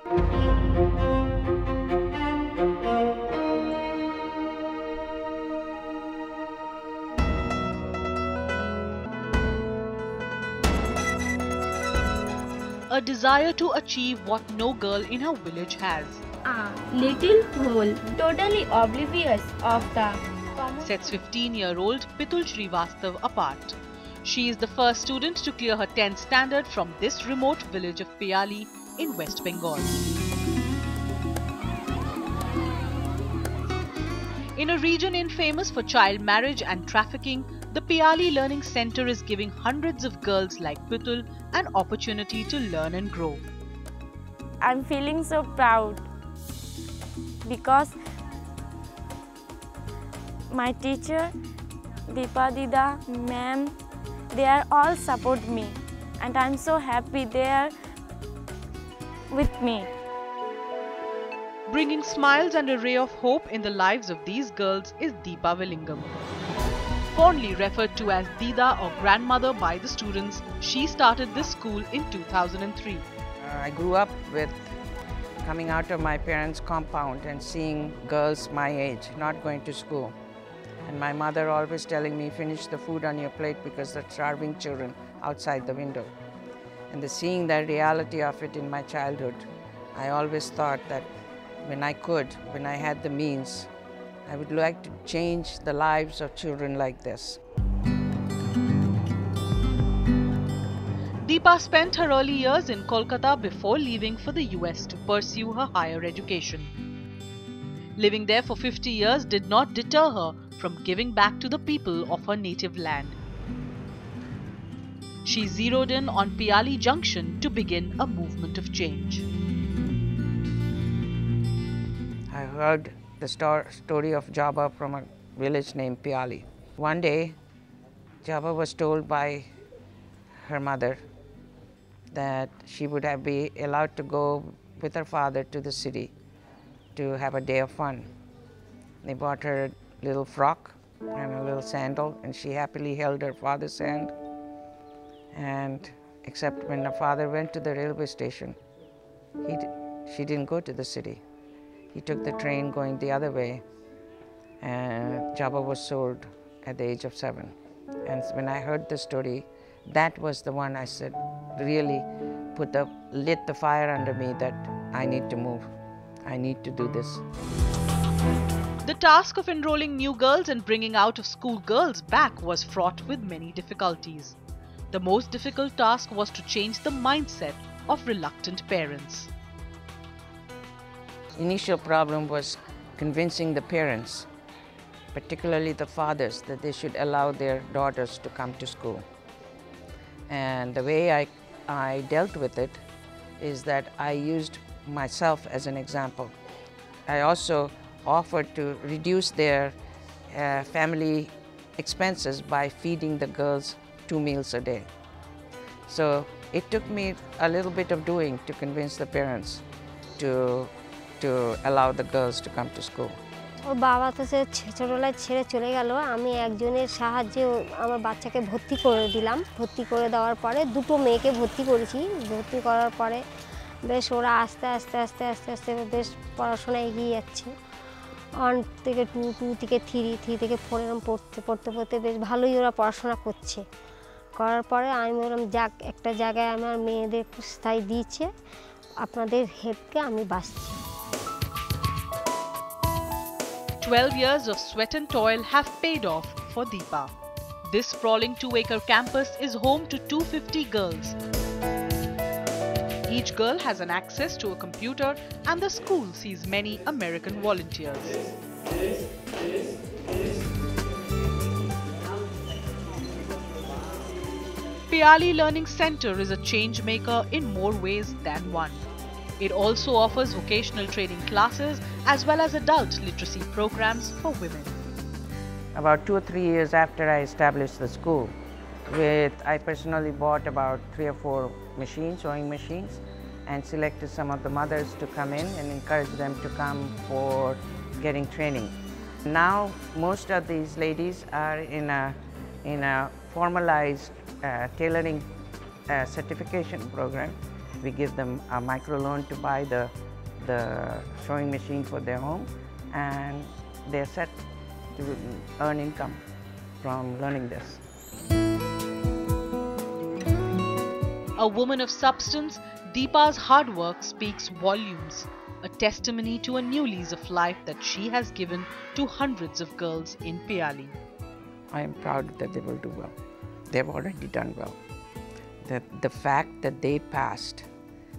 A desire to achieve what no girl in her village has. A little hole, totally oblivious of the Sets 15-year-old Pitul Srivastav apart. She is the first student to clear her 10th standard from this remote village of Piyali in West Bengal. In a region infamous for child marriage and trafficking, the Piyali Learning Centre is giving hundreds of girls like Pitul an opportunity to learn and grow. I'm feeling so proud because my teacher, Deepa Dida, ma'am, they are all support me and I'm so happy they are with me. Bringing smiles and a ray of hope in the lives of these girls is Deepa Willingham. Fondly referred to as Dida or grandmother by the students, she started this school in 2003. I grew up with coming out of my parents' compound and seeing girls my age not going to school. And my mother always telling me, finish the food on your plate because there are starving children outside the window. And seeing that reality of it in my childhood, I always thought that when I had the means, I would like to change the lives of children like this. Deepa spent her early years in Kolkata before leaving for the US to pursue her higher education. Living there for 50 years did not deter her from giving back to the people of her native land. She zeroed in on Piyali Junction to begin a movement of change. I heard the story of Jaba from a village named Piyali. One day, Jaba was told by her mother that she would be allowed to go with her father to the city to have a day of fun. They bought her a little frock and a little sandal, and she happily held her father's hand. And except when her father went to the railway station, she didn't go to the city. He took the train going the other way, and Jaba was sold at the age of 7. And when I heard the story, that was the one I said really lit the fire under me that I need to move. I need to do this. The task of enrolling new girls and bringing out-of-school girls back was fraught with many difficulties. The most difficult task was to change the mindset of reluctant parents. Initial problem was convincing the parents, particularly the fathers, that they should allow their daughters to come to school. And the way I dealt with it is that I used myself as an example. I also offered to reduce their family expenses by feeding the girls 2 meals a day. So it took me a little bit of doing to convince the parents to allow the girls to come to school. ওর বাবা তো ছোটবেলায় ছেড়ে চলে গেল, আমি একজনের সাহায্যে আমার বাচ্চাকে ভর্তি করে দিলাম। ভর্তি করে দেওয়ার পরে দুটো মেয়েকে ভর্তি করেছি। ভর্তি করার পরে বেশ ওরা আস্তে আস্তে বেশ পড়াশোনা এগিয়ে যাচ্ছে। 1 থেকে 2, 2 থেকে 3, 3 থেকে 4 এরকম পড়তে বেশ ভালোই ওরা পড়াশোনা করছে। করার পরে আমি বললাম যাক একটা জায়গায় আমার মেয়েদের স্থায়ী দিয়েছে, আপনাদের হেল্পকে আমি বাঁচছি। 12 years of sweat and toil have paid off for Deepa. This sprawling 2-acre campus is home to 250 girls. Each girl has an access to a computer, and the school sees many American volunteers. Piyali Learning Centre is a change maker in more ways than one. It also offers vocational training classes as well as adult literacy programs for women. About 2 or 3 years after I established the school, I personally bought about 3 or 4 machines, sewing machines, and selected some of the mothers to come in and encourage them to come for getting training. Now most of these ladies are in a formalized tailoring certification program, We give them a micro loan to buy the sewing machine for their home, and they're set to earn income from learning this. A woman of substance, Deepa's hard work speaks volumes, a testimony to a new lease of life that she has given to hundreds of girls in Piyali. I am proud that they will do well. They've already done well. The fact that they passed,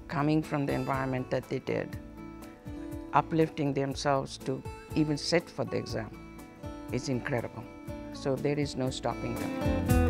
coming from the environment that they did, uplifting themselves to even sit for the exam, is incredible. So there is no stopping them.